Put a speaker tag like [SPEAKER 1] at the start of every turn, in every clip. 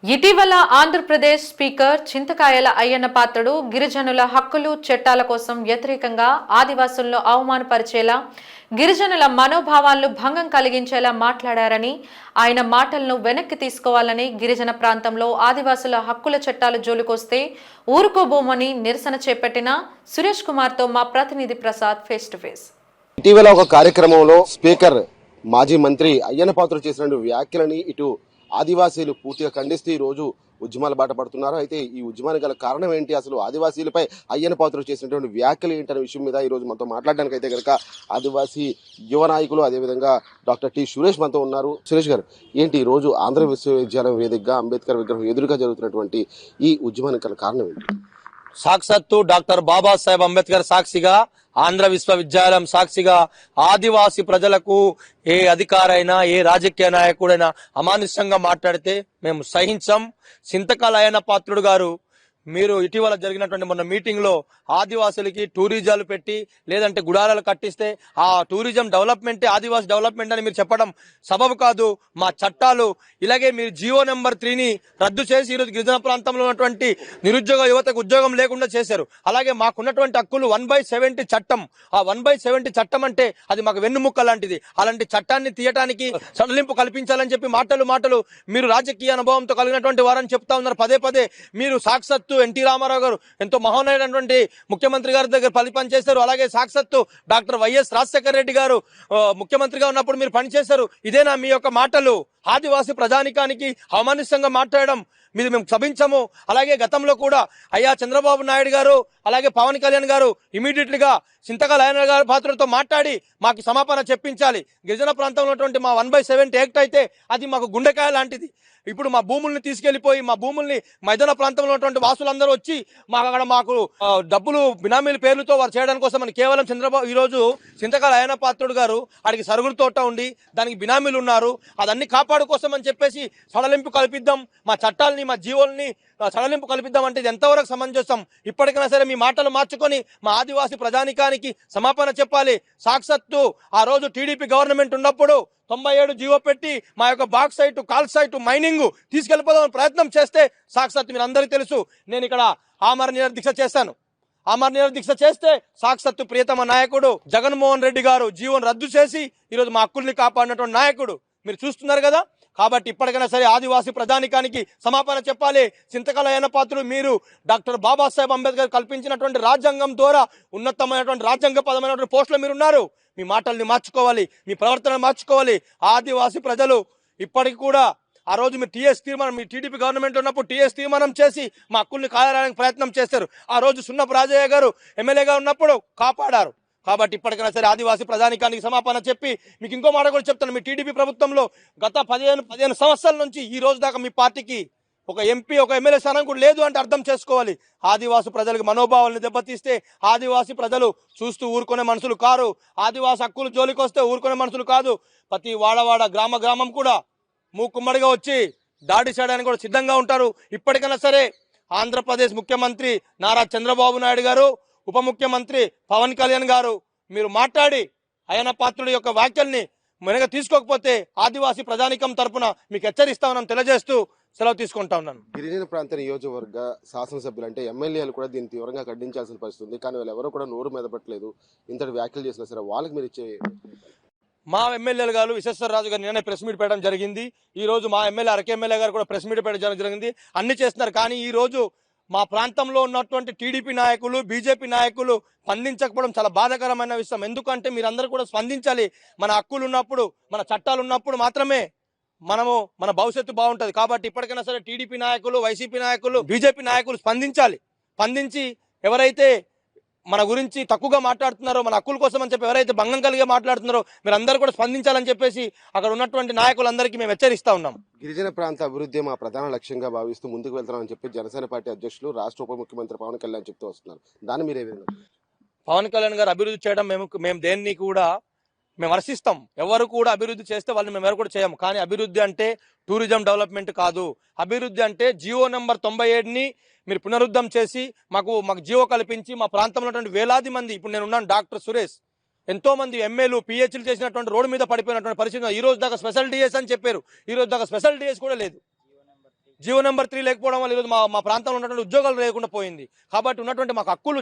[SPEAKER 1] ఇటీవల ఆంధ్రప్రదేశ్ స్పీకర్ చింతకాయల అయ్యన్న పాత్రుడు గిరిజనుల హక్కులు చట్టాల కోసం వ్యతిరేకంగా ఆదివాసులను అవమానపరిచేలా గిరిజనుల మనోభావాలను భంగం కలిగించేలా మాట్లాడారని ఆయన మాటలను వెనక్కి తీసుకోవాలని గిరిజన ప్రాంతంలో ఆదివాసుల హక్కుల చట్టాలు జోలికొస్తే ఊరుకోబోమని నిరసన చేపట్టిన సురేష్ కుమార్తో మా ప్రతినిధి ప్రసాద్ ఫేస్ టు ఫేస్.
[SPEAKER 2] ఇటీవల ఒక కార్యక్రమంలో స్పీకర్ మాజీ మంత్రి అయ్యన్న పాత్రుడు చేసిన వ్యాఖ్యలని ఇటు ఆదివాసీలు పూర్తిగా ఖండిస్తూ ఈ రోజు ఉద్యమాల బాట పడుతున్నారు. అయితే ఈ ఉద్యమానికి గల కారణం ఏంటి, అసలు ఆదివాసీలపై అయ్యన్న పాత్రుడు చేసినటువంటి వ్యాఖ్యలు ఏంటనే విషయం మీద ఈ రోజు మనతో మాట్లాడడానికి అయితే కనుక ఆదివాసీ యువ నాయకులు అదేవిధంగా డాక్టర్ టి సురేష్ మనతో ఉన్నారు. సురేష్ గారు, ఏంటి ఈ రోజు ఆంధ్ర విశ్వవిద్యాలయం వేదికగా అంబేద్కర్ విగ్రహం ఎదురుగా జరుగుతున్నటువంటి ఈ ఉద్యమానికి గల కారణం ఏంటి?
[SPEAKER 3] సాక్షాత్తు డాక్టర్ బాబాసాహెబ్ అంబేద్కర్ సాక్షిగా, ఆంధ్ర విశ్వవిద్యాలయం సాక్షిగా ఆదివాసీ ప్రజలకు ఏ అధికారైనా ఏ రాజకీయ నాయకుడైనా అమానుషంగా మాట్లాడితే మేము సహించం. చింతకాయల అయ్యన్న పాత్రుడు గారు, మీరు ఇటీవల జరిగినటువంటి మొన్న మీటింగ్ లో ఆదివాసులకి టూరిజాలు పెట్టి లేదంటే గుడారాలు కట్టిస్తే ఆ టూరిజం డెవలప్మెంటే ఆదివాసీ డెవలప్మెంట్ అని మీరు చెప్పడం సబబు కాదు. మా చట్టాలు ఇలాగే మీరు జియో నెంబర్ 3ని రద్దు చేసి ఈరోజు గిరిజన ప్రాంతంలో ఉన్నటువంటి నిరుద్యోగ యువతకు ఉద్యోగం లేకుండా చేశారు. అలాగే మాకున్నటువంటి హక్కులు 1/70 చట్టం, ఆ 1/70 చట్టం అంటే అది మాకు వెన్నుముక్క లాంటిది. అలాంటి చట్టాన్ని తీయటానికి సడలింపు కల్పించాలని చెప్పి మాటలు మీరు రాజకీయ అనుభవంతో కలిగినటువంటి వారని చెప్తా ఉన్నారు. పదే పదే మీరు సాక్షాత్తు ఎన్టీ రామారావు గారు ఎంతో మహోన్నతమైనటువంటి ముఖ్యమంత్రి గారి దగ్గర పనిచేశారు. అలాగే సాక్షాత్తు డాక్టర్ వైఎస్ రాజశేఖర రెడ్డి గారు ముఖ్యమంత్రిగా ఉన్నప్పుడు మీరు పనిచేశారు. ఇదేనా మీ యొక్క మాటలు? ఆదివాసీ ప్రజానికానికి అవమానితంగా మాట్లాడడం మీద మేము సభించము. అలాగే గతంలో కూడా అయ్యా చంద్రబాబు నాయుడు గారు అలాగే పవన్ కళ్యాణ్ గారు ఇమీడియట్ గా చింతకాయల అయ్యన్న గారి పాత్రతో మాట్లాడి మాకు సమాపన చెప్పించాలి. గిరిజన ప్రాంతంలో ఉన్నటువంటి మా 1/70 యాక్ట్ అయితే అది మాకు గుండెకాయ లాంటిది. ఇప్పుడు మా భూముల్ని తీసుకెళ్లిపోయి మా భూముల్ని మైదాన ప్రాంతంలో ఉన్నటువంటి వాసులందరూ వచ్చి మాకు డబ్బులు బినామీల పేర్లతో వారు చేయడం కోసం కేవలం చంద్రబాబు ఈ రోజు చింతకాయల అయ్యన్న పాత్రుడు గారు ఆడికి సరుగుడు తోట ఉండి దానికి బినామీలు ఉన్నారు, అదన్నీ కాపాడు కోసం అని చెప్పేసి సడలింపు కల్పిద్దాం, మా చట్టాలని మా జీవోల్ని సడలింపు కల్పిద్దాం అంటే ఇది ఎంతవరకు సమంజసం? ఇప్పటికైనా సరే మీ మాటలు మార్చుకొని మా ఆదివాసీ ప్రజానికానికి సమాపన చెప్పాలి. సాక్షాత్తు ఆ రోజు టీడీపీ గవర్నమెంట్ ఉన్నప్పుడు 97 జీవో పెట్టి మా యొక్క బాక్సైట్ కాల్సైట్ మైనింగ్ తీసుకెళ్లిపోదామని ప్రయత్నం చేస్తే సాక్షాత్తు మీరు అందరికీ తెలుసు, నేను ఇక్కడ ఆమర నిరదీక్ష చేశాను. ఆమర నిరదీక్ష చేస్తే సాక్షాత్తు ప్రియతమ నాయకుడు జగన్మోహన్ రెడ్డి గారు జీవోను రద్దు చేసి ఈరోజు మా హక్కుల్ని కాపాడినటువంటి నాయకుడు మీరు చూస్తున్నారు కదా. కాబట్టి ఇప్పటికైనా సరే ఆదివాసీ ప్రజానికానికి సమాపన చెప్పాలి. చింతకాయల అయ్యన్న పాత్రుడు, మీరు డాక్టర్ బాబాసాహెబ్ అంబేద్కర్ కల్పించినటువంటి రాజ్యాంగం ద్వారా ఉన్నతమైనటువంటి రాజ్యాంగపరమైనటువంటి పోస్టులో మీరు ఉన్నారు. మీ మాటల్ని మార్చుకోవాలి, మీ ప్రవర్తన మార్చుకోవాలి. ఆదివాసీ ప్రజలు ఇప్పటికి కూడా ఆ రోజు మీరు మీ టీడీపీ గవర్నమెంట్ ఉన్నప్పుడు టీఎస్ తీర్మానం చేసి మా హక్కుల్ని కాపాడడానికి ప్రయత్నం చేశారు. ఆ రోజు సున్నపు రాజయ్య గారు ఎమ్మెల్యేగా ఉన్నప్పుడు కాపాడారు. కాబట్టి ఇప్పటికైనా సరే ఆదివాసీ ప్రజానికానికి సమాపన చెప్పి మీకు ఇంకో మాట కూడా చెప్తాను. మీ టీడీపీ ప్రభుత్వంలో గత 15 సంవత్సరాల నుంచి ఈ రోజు దాకా మీ పార్టీకి ఒక ఎంపీ ఒక ఎమ్మెల్యే స్థానం కూడా లేదు అంటే అర్థం చేసుకోవాలి. ఆదివాసీ ప్రజలకు మనోభావాలను దెబ్బతీస్తే ఆదివాసీ ప్రజలు చూస్తూ ఊరుకునే మనుషులు కారు. ఆదివాసీ హక్కులు జోలికి వస్తే ఊరుకునే మనుషులు కాదు. ప్రతి వాడవాడ గ్రామం కూడా మూకుమ్మడిగా వచ్చి దాడి చేయడానికి కూడా సిద్ధంగా ఉంటారు. ఇప్పటికైనా సరే ఆంధ్రప్రదేశ్ ముఖ్యమంత్రి నారా చంద్రబాబు నాయుడు గారు, ఉప ముఖ్యమంత్రి పవన్ కళ్యాణ్ గారు మీరు మాట్లాడి అయ్యన్న పాత్రుడి యొక్క వ్యాఖ్యల్ని వెనక తీసుకోకపోతే ఆదివాసీ ప్రజానికం తరపున మీకు హెచ్చరిస్తామని తెలియజేస్తూ సెలవు తీసుకుంటా ఉన్నాను.
[SPEAKER 2] గిరిజన ప్రాంత నియోజకవర్గ శాసనసభ్యులు అంటే ఎమ్మెల్యేలు కూడా దీన్ని తీవ్రంగా ఖండించాల్సిన పరిస్థితి ఉంది. కానీ వాళ్ళు ఎవరో కూడా నోరు మెదపట్లేదు. ఇంతటి వ్యాఖ్యలు చేసినా సరే వాళ్ళకి మీరు ఇచ్చే
[SPEAKER 3] మా ఎమ్మెల్యేలు గారు విశ్వేశ్వరరాజు గారు నిన్న ప్రెస్ మీట్ పెట్టడం జరిగింది. ఈ రోజు మా అరకే ఎమ్మెల్యే గారు కూడా ప్రెస్ మీట్ పెట్టడం జరిగింది. అన్ని చేస్తున్నారు. కానీ ఈ రోజు మా ప్రాంతంలో ఉన్నటువంటి టీడీపీ నాయకులు బీజేపీ నాయకులు స్పందించకపోవడం చాలా బాధాకరమైన విషయం. ఎందుకంటే మీరందరూ కూడా స్పందించాలి. మన హక్కులు ఉన్నప్పుడు మన చట్టాలు ఉన్నప్పుడు మాత్రమే మన భవిష్యత్తు బాగుంటుంది. కాబట్టి ఇప్పటికైనా సరే టీడీపీ నాయకులు వైసీపీ నాయకులు బీజేపీ నాయకులు స్పందించి ఎవరైతే మన గురించి తక్కువగా మాట్లాడుతున్నారో, మన హక్కుల కోసం అని చెప్పి ఎవరైతే భంగం కలిగే మాట్లాడుతున్నారో మీరందరూ కూడా స్పందించాలని చెప్పేసి అక్కడ ఉన్నటువంటి నాయకులందరికీ మేము హెచ్చరిస్తా ఉన్నాం.
[SPEAKER 2] గిరిజన ప్రాంత అభివృద్ధి మా ప్రధాన లక్ష్యంగా భావిస్తూ ముందుకు వెళ్తామని చెప్పి జనసేన పార్టీ అధ్యక్షులు రాష్ట్ర ఉప ముఖ్యమంత్రి పవన్ కళ్యాణ్ చెప్తూ వస్తున్నారు. దాన్ని మీరు ఏ విధంగా?
[SPEAKER 3] పవన్ కళ్యాణ్ గారు అభివృద్ధి చేయడం మేము దేన్ని కూడా మేము హర్షిస్తాం. ఎవరు కూడా అభివృద్ధి చేస్తే వాళ్ళని మేము ఎవరు కూడా చేయము. కానీ అభివృద్ధి అంటే టూరిజం డెవలప్మెంట్ కాదు. అభివృద్ధి అంటే జియో నెంబర్ 97ని మీరు పునరుద్ధం చేసి మాకు జియో కల్పించి మా ప్రాంతంలో ఉన్నటువంటి వేలాది మంది, ఇప్పుడు నేను ఉన్నాను డాక్టర్ సురేష్, ఎంతో మంది ఎమ్మెల్యేలు పిహెచ్లు చేసినటువంటి రోడ్డు మీద పడిపోయినటువంటి పరిస్థితి. ఈ రోజు దాకా స్పెషల్ డిఎస్ అని చెప్పారు, ఈ రోజు దాకా స్పెషల్ డిఎస్ కూడా లేదు. జీవో నెంబర్ 3 లేకపోవడం వల్ల ఈరోజు మా ప్రాంతంలో ఉన్నటువంటి ఉద్యోగాలు లేకుండా పోయింది. కాబట్టి ఉన్నటువంటి మాకు హక్కులు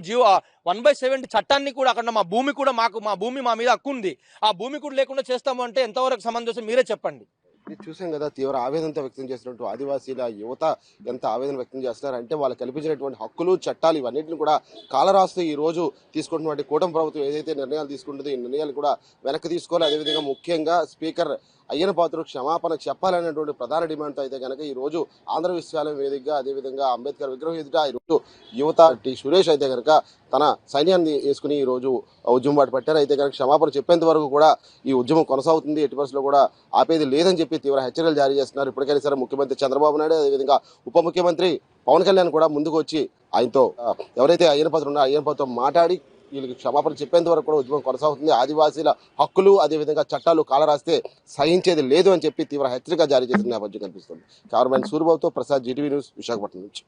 [SPEAKER 3] 1/70 చట్టాన్ని కూడా అక్కడ మా భూమి కూడా మా భూమి మా మీద హక్కు ఉంది. ఆ భూమి కూడా లేకుండా చేస్తాము అంటే ఎంతవరకు సమంజసం మీరే చెప్పండి.
[SPEAKER 2] ఇది చూసాం కదా, తీవ్ర ఆవేదనతో వ్యక్తం చేసినట్టు ఆదివాసీల యువత ఎంత ఆవేదన వ్యక్తం చేస్తున్నారు అంటే వాళ్ళు కల్పించినటువంటి హక్కులు చట్టాలు ఇవన్నింటిని కూడా కాలరాస్తూ ఈ రోజు తీసుకుంటున్నటువంటి కూటమి ప్రభుత్వం ఏదైతే నిర్ణయాలు తీసుకుంటుందో ఈ నిర్ణయాలు కూడా వెనక్కి తీసుకోవాలి. అదేవిధంగా ముఖ్యంగా స్పీకర్ అయ్యన్న పాత్రుడు క్షమాపణ చెప్పాలనేటువంటి ప్రధాన డిమాండ్తో అయితే కనుక ఈ రోజు ఆంధ్ర విశ్వవిద్యాలయం వేదికగా అదేవిధంగా అంబేద్కర్ విగ్రహం ఎదుట ఈ రోజు యువత టి సురేష్ అయితే కనుక తన సైన్యాన్ని వేసుకుని ఈ రోజు ఉద్యమం బాట పట్టారు. అయితే కనుక క్షమాపణ చెప్పేంత వరకు కూడా ఈ ఉద్యమం కొనసాగుతుంది, ఎట్టి పరిస్థితుల్లో కూడా ఆపేది లేదని చెప్పి తీవ్ర హెచ్చరికలు జారీ చేస్తున్నారు. ఇప్పటికైనా సరే ముఖ్యమంత్రి చంద్రబాబు నాయుడు అదేవిధంగా ఉప ముఖ్యమంత్రి పవన్ కళ్యాణ్ కూడా ముందుకు వచ్చి ఆయనతో ఎవరైతే అయ్యన్న పాత్రుడు ఉన్నారో అయ్యన్న పాత్రతో మాట్లాడి వీళ్ళకి క్షమాపణ చెప్పేంత వరకు కూడా ఉద్యమం కొనసాగుతుంది. ఆదివాసీల హక్కులు అదేవిధంగా చట్టాలు కాలరాస్తే సహించేది లేదు అని చెప్పి తీవ్ర హెచ్చరిక జారీ చేసిన నేపథ్యం కనిపిస్తుంది. కెమెరామెన్ సూర్యబాబుతో ప్రసాద్, జీటీవీ న్యూస్, విశాఖపట్నం నుంచి.